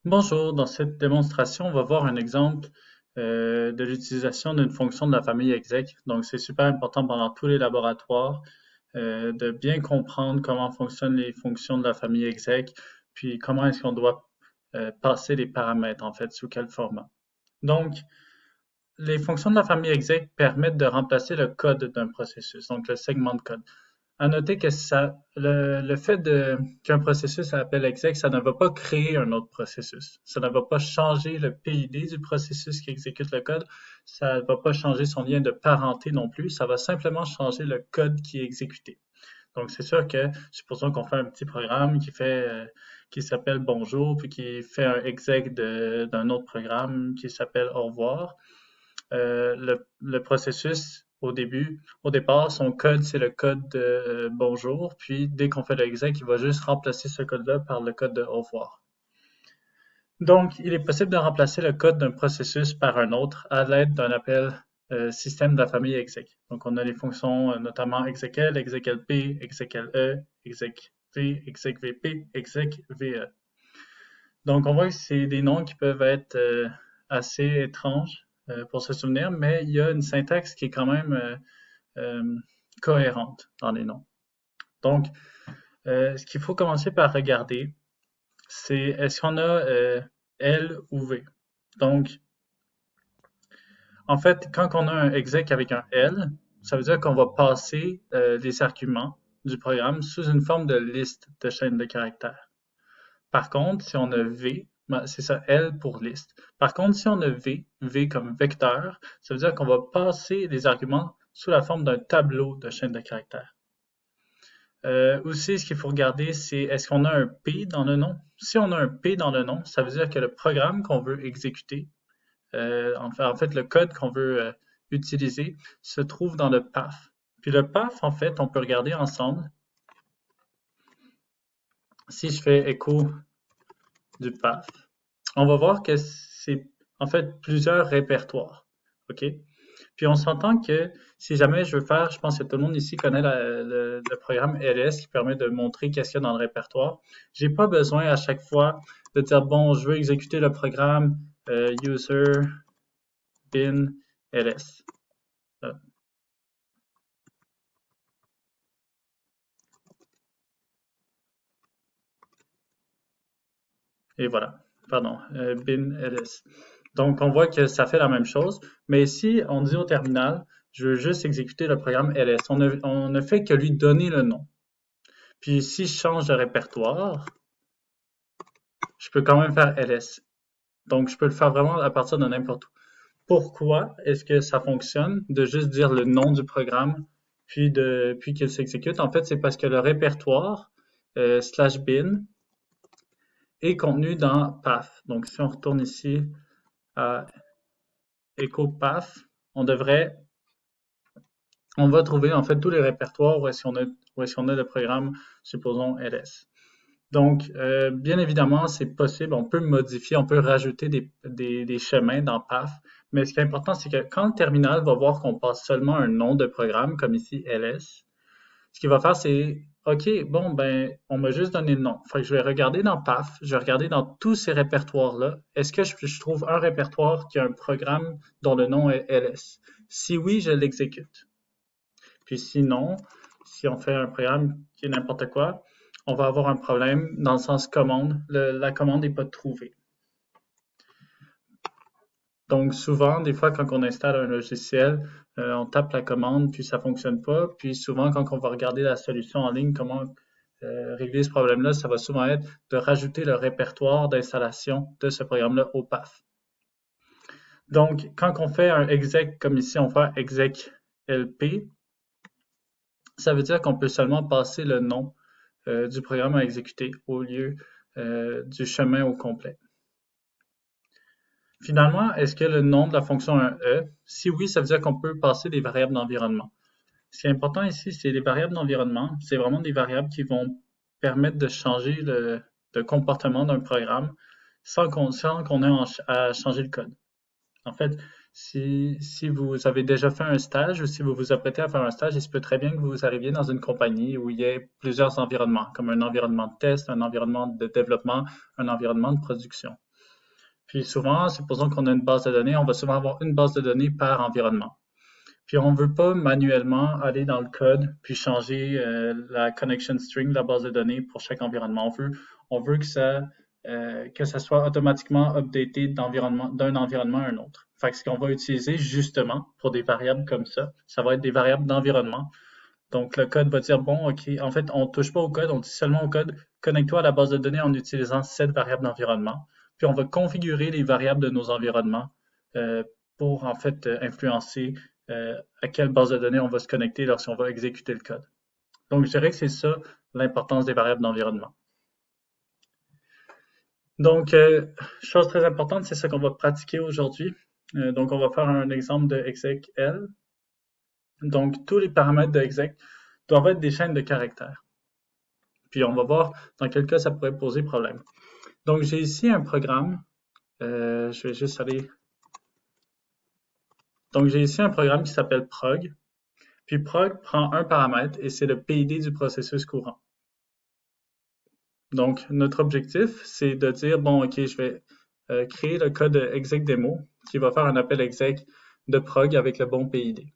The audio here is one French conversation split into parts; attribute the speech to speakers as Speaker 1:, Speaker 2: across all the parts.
Speaker 1: Bonjour, dans cette démonstration, on va voir un exemple de l'utilisation d'une fonction de la famille exec. Donc, c'est super important pendant tous les laboratoires de bien comprendre comment fonctionnent les fonctions de la famille exec, puis comment est-ce qu'on doit passer les paramètres, en fait, sous quel format. Donc, les fonctions de la famille exec permettent de remplacer le code d'un processus, donc le segment de code. À noter que le fait qu'un processus s'appelle exec, ça ne va pas créer un autre processus. Ça ne va pas changer le PID du processus qui exécute le code. Ça ne va pas changer son lien de parenté non plus. Ça va simplement changer le code qui est exécuté. Donc, c'est sûr que, supposons qu'on fait un petit programme qui s'appelle bonjour, puis qui fait un exec d'un autre programme qui s'appelle au revoir. Le processus au départ, son code, c'est le code de bonjour, puis dès qu'on fait le exec, il va juste remplacer ce code-là par le code de au revoir. Donc, il est possible de remplacer le code d'un processus par un autre à l'aide d'un appel système de la famille exec. Donc, on a les fonctions notamment execl, execlp, execle, execv, execvp, execve. Donc, on voit que c'est des noms qui peuvent être assez étranges pour se souvenir, mais il y a une syntaxe qui est quand même euh, cohérente dans les noms. Donc, ce qu'il faut commencer par regarder, c'est est-ce qu'on a L ou V. Donc, en fait, quand on a un exec avec un L, ça veut dire qu'on va passer les arguments du programme sous une forme de liste de chaînes de caractères. Par contre, si on a V, ben, c'est ça, L pour liste. Par contre, si on a V comme vecteur, ça veut dire qu'on va passer les arguments sous la forme d'un tableau de chaînes de caractères. Aussi, ce qu'il faut regarder, c'est est-ce qu'on a un P dans le nom? Si on a un P dans le nom, ça veut dire que le programme qu'on veut exécuter, en fait, le code qu'on veut utiliser, se trouve dans le path. Puis le path, en fait, on peut regarder ensemble. Si je fais écho du path, on va voir que c'est en fait plusieurs répertoires. OK? Puis on s'entend que si jamais je veux faire, je pense que tout le monde ici connaît le programme LS qui permet de montrer qu'est-ce qu'il y a dans le répertoire. J'ai pas besoin à chaque fois de dire bon, je veux exécuter le programme user bin ls. Et voilà, pardon, bin ls. Donc, on voit que ça fait la même chose, mais ici, on dit au terminal, je veux juste exécuter le programme ls. On ne fait que lui donner le nom. Puis, si je change de répertoire, je peux quand même faire ls. Donc, je peux le faire vraiment à partir de n'importe où. Pourquoi est-ce que ça fonctionne de juste dire le nom du programme puis qu'il s'exécute? En fait, c'est parce que le répertoire /bin est contenu dans path. Donc, si on retourne ici à echo path, on va trouver en fait tous les répertoires où est-ce qu'on a le programme, supposons ls. Donc, bien évidemment, c'est possible, on peut modifier, on peut rajouter des chemins dans path, mais ce qui est important, c'est que quand le terminal va voir qu'on passe seulement un nom de programme, comme ici ls, ce qu'il va faire, c'est OK, bon, ben, on m'a juste donné le nom. Fait que je vais regarder dans path, je vais regarder dans tous ces répertoires-là. Est-ce que je trouve un répertoire qui a un programme dont le nom est ls? Si oui, je l'exécute. Puis sinon, si on fait un programme qui est n'importe quoi, on va avoir un problème dans le sens commande. La commande n'est pas trouvée. Donc souvent, des fois, quand on installe un logiciel, on tape la commande, puis ça fonctionne pas. Puis souvent, quand on va regarder la solution en ligne, comment régler ce problème-là, ça va souvent être de rajouter le répertoire d'installation de ce programme-là au path. Donc, quand on fait un exec, comme ici, on fait exec lp, ça veut dire qu'on peut seulement passer le nom du programme à exécuter au lieu du chemin au complet. Finalement, est-ce que le nom de la fonction a un E? Si oui, ça veut dire qu'on peut passer des variables d'environnement. Ce qui est important ici, c'est les variables d'environnement. C'est vraiment des variables qui vont permettre de changer le comportement d'un programme sans qu'on ait à changer le code. En fait, si vous avez déjà fait un stage ou si vous vous apprêtez à faire un stage, il se peut très bien que vous arriviez dans une compagnie où il y ait plusieurs environnements, comme un environnement de test, un environnement de développement, un environnement de production. Puis souvent, supposons qu'on a une base de données, on va souvent avoir une base de données par environnement. Puis on ne veut pas manuellement aller dans le code puis changer la connection string de la base de données pour chaque environnement. On veut que ça soit automatiquement updaté d'un environnement à un autre. Fait que ce qu'on va utiliser justement pour des variables comme ça va être des variables d'environnement. Donc le code va dire, bon, OK, en fait, on ne touche pas au code, on dit seulement au code, connecte-toi à la base de données en utilisant cette variable d'environnement. Puis on va configurer les variables de nos environnements pour en fait influencer à quelle base de données on va se connecter lorsqu'on va exécuter le code. Donc, je dirais que c'est ça l'importance des variables d'environnement. Donc, chose très importante, c'est ça qu'on va pratiquer aujourd'hui. Donc, on va faire un exemple de exec_l. Donc, tous les paramètres de exec doivent être des chaînes de caractères. Puis, on va voir dans quel cas ça pourrait poser problème. Donc, j'ai ici un programme. Je vais juste aller. Donc, j'ai ici un programme qui s'appelle prog. Puis prog prend un paramètre et c'est le PID du processus courant. Donc, notre objectif, c'est de dire, bon, OK, je vais créer le code exec demo qui va faire un appel exec de prog avec le bon PID.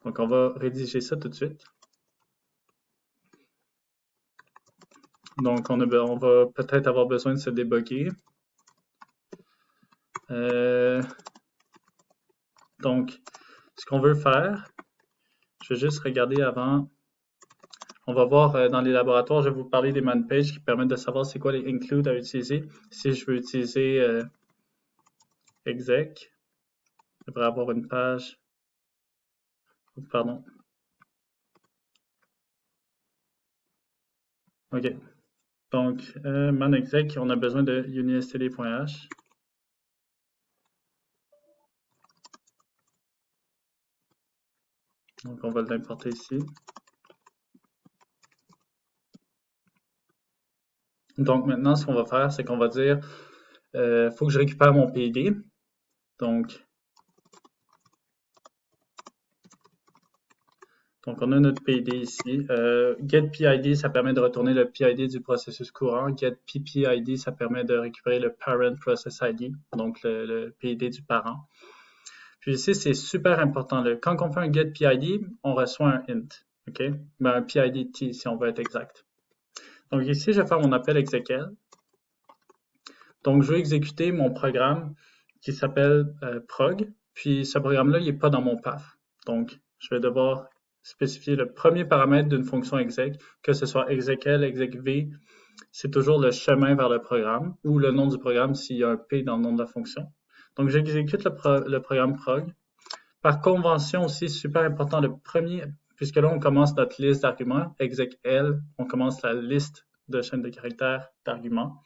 Speaker 1: Donc, on va rédiger ça tout de suite. Donc, on va peut-être avoir besoin de se débugger. Donc, ce qu'on veut faire, je vais juste regarder avant. On va voir dans les laboratoires, je vais vous parler des man pages qui permettent de savoir c'est quoi les includes à utiliser. Si je veux utiliser exec, je devrais avoir une page. Pardon. OK. Donc, manexec, on a besoin de unistd.h. Donc, on va l'importer ici. Donc, maintenant, ce qu'on va faire, c'est qu'on va dire, faut que je récupère mon PID. Donc, on a notre PID ici. GetPID, ça permet de retourner le PID du processus courant. GetPPID, ça permet de récupérer le Parent Process ID, donc le PID du parent. Puis ici, c'est super important. Quand on fait un GetPID, on reçoit un int. OK? Ben, un PID T, si on veut être exact. Donc ici, je vais faire mon appel execl. Donc, je vais exécuter mon programme qui s'appelle prog. Puis ce programme-là, il n'est pas dans mon path. Donc, je vais devoir spécifier le premier paramètre d'une fonction exec, que ce soit execl, execv, c'est toujours le chemin vers le programme, ou le nom du programme s'il y a un P dans le nom de la fonction. Donc, j'exécute le programme prog. Par convention aussi, super important, le premier, puisque là, on commence notre liste d'arguments, execl, on commence la liste de chaînes de caractères d'arguments.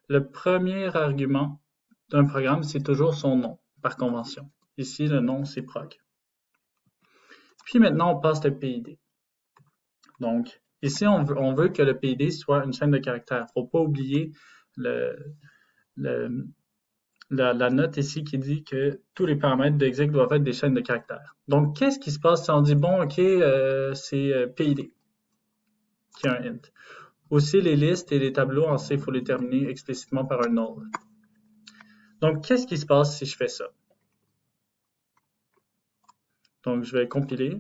Speaker 1: Le premier argument d'un programme, c'est toujours son nom, par convention. Ici, le nom, c'est prog. Puis maintenant, on passe le PID. Donc, ici, on veut que le PID soit une chaîne de caractères. Il ne faut pas oublier la note ici qui dit que tous les paramètres d'exec doivent être des chaînes de caractères. Donc, qu'est-ce qui se passe si on dit, bon, OK, c'est PID, qui est un int. Aussi, les listes et les tableaux en C, il faut les terminer explicitement par un null. Donc, qu'est-ce qui se passe si je fais ça? Donc, je vais compiler.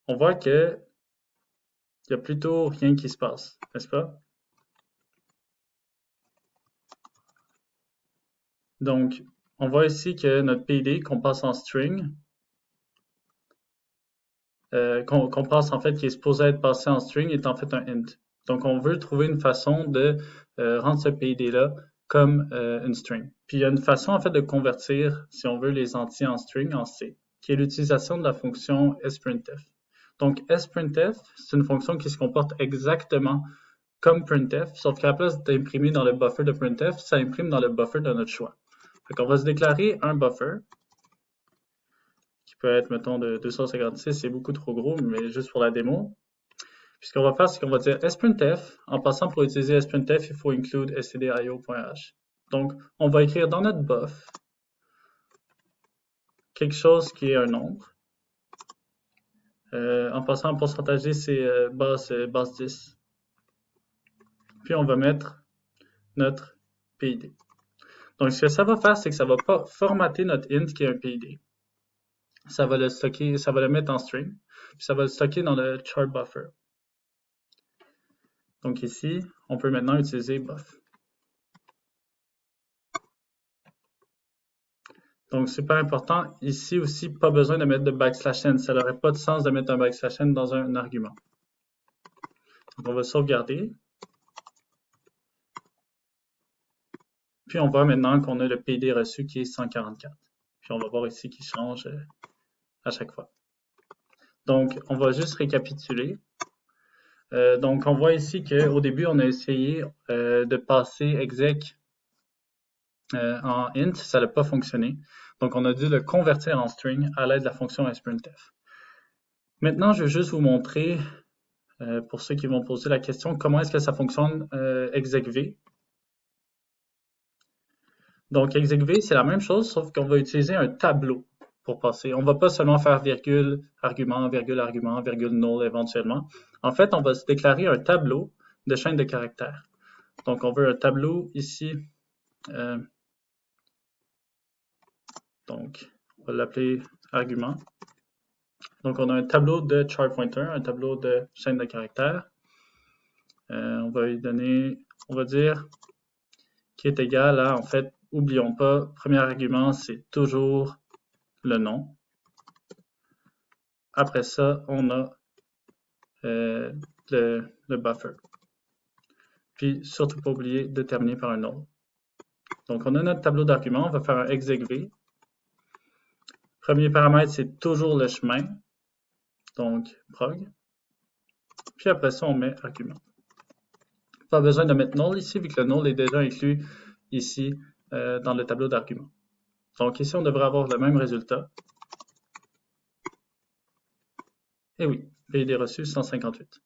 Speaker 1: On voit que il n'y a plutôt rien qui se passe, n'est-ce pas? Donc, on voit ici que notre PID qu'on passe en string, qu'on passe en fait, qui est supposé être passé en string, est en fait un int. Donc, on veut trouver une façon de rendre ce PID-là comme une string. Puis, il y a une façon en fait de convertir, si on veut, les entiers en string en C, qui est l'utilisation de la fonction sprintf. Donc, sprintf, c'est une fonction qui se comporte exactement comme printf, sauf qu'à la place d'imprimer dans le buffer de printf, ça imprime dans le buffer de notre choix. Donc, on va se déclarer un buffer qui peut être, mettons, de 256, c'est beaucoup trop gros, mais juste pour la démo. Puis ce qu'on va faire, c'est qu'on va dire sprintf. En passant, pour utiliser sprintf, il faut include stdio.h. Donc, on va écrire dans notre buff quelque chose qui est un nombre. En passant en pourcentage D, c'est base 10. Puis on va mettre notre PID. Donc ce que ça va faire, c'est que ça va pas formater notre int qui est un PID. Ça va le stocker, ça va le mettre en string, puis ça va le stocker dans le chart buffer. Donc ici, on peut maintenant utiliser buff. Donc, super important, ici aussi, pas besoin de mettre de backslash n. Ça n'aurait pas de sens de mettre un backslash n dans un argument. Donc, on va sauvegarder. Puis, on voit maintenant qu'on a le PD reçu qui est 144. Puis, on va voir ici qu'il change à chaque fois. Donc, on va juste récapituler. Donc, on voit ici qu'au début, on a essayé de passer exec en int. Ça n'a pas fonctionné. Donc, on a dû le convertir en string à l'aide de la fonction sprintf. Maintenant, je vais juste vous montrer, pour ceux qui vont poser la question, comment est-ce que ça fonctionne execv. Donc, execv, c'est la même chose, sauf qu'on va utiliser un tableau pour passer. On ne va pas seulement faire virgule, argument, virgule null éventuellement. En fait, on va se déclarer un tableau de chaîne de caractères. Donc, on veut un tableau ici. Donc, on va l'appeler argument. Donc, on a un tableau de chart pointer, un tableau de chaîne de caractères. On va lui donner, on va dire, qui est égal à, en fait, oublions pas, premier argument, c'est toujours le nom. Après ça, on a le buffer. Puis, surtout pas oublier de terminer par un null. Donc, on a notre tableau d'arguments, on va faire un execv. Premier paramètre, c'est toujours le chemin. Donc, prog. Puis après ça, on met argument. Pas besoin de mettre null ici, vu que le null est déjà inclus ici dans le tableau d'arguments. Donc ici, on devrait avoir le même résultat. Et oui, PID reçu 158.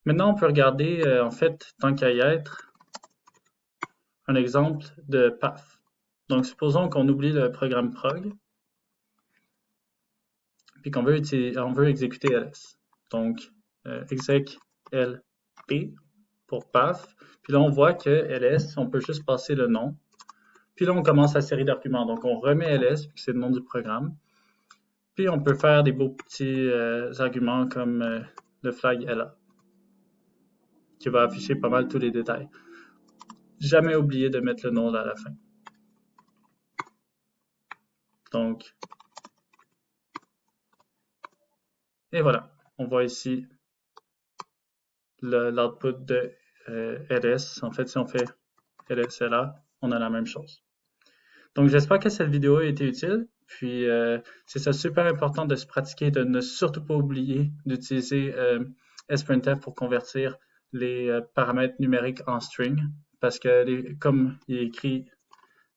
Speaker 1: Maintenant, on peut regarder, en fait, tant qu'à y être, un exemple de path. Donc, supposons qu'on oublie le programme prog, puis qu'on veut exécuter ls. Donc, exec lp pour path. Puis là, on voit que ls, on peut juste passer le nom. Puis là, on commence la série d'arguments. Donc, on remet ls, puis c'est le nom du programme. Puis, on peut faire des beaux petits arguments comme le flag LA, qui va afficher pas mal tous les détails. Jamais oublier de mettre le nom à la fin. Donc, et voilà. On voit ici l'output de ls. En fait, si on fait ls-la, on a la même chose. Donc, j'espère que cette vidéo a été utile. Puis, c'est ça super important de se pratiquer, de ne surtout pas oublier d'utiliser sprintf pour convertir les paramètres numériques en string. Parce que, comme il est écrit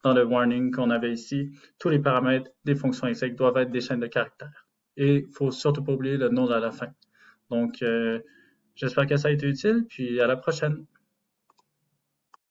Speaker 1: dans le warning qu'on avait ici, tous les paramètres des fonctions exec doivent être des chaînes de caractères. Et il ne faut surtout pas oublier le null à la fin. Donc, j'espère que ça a été utile, puis à la prochaine.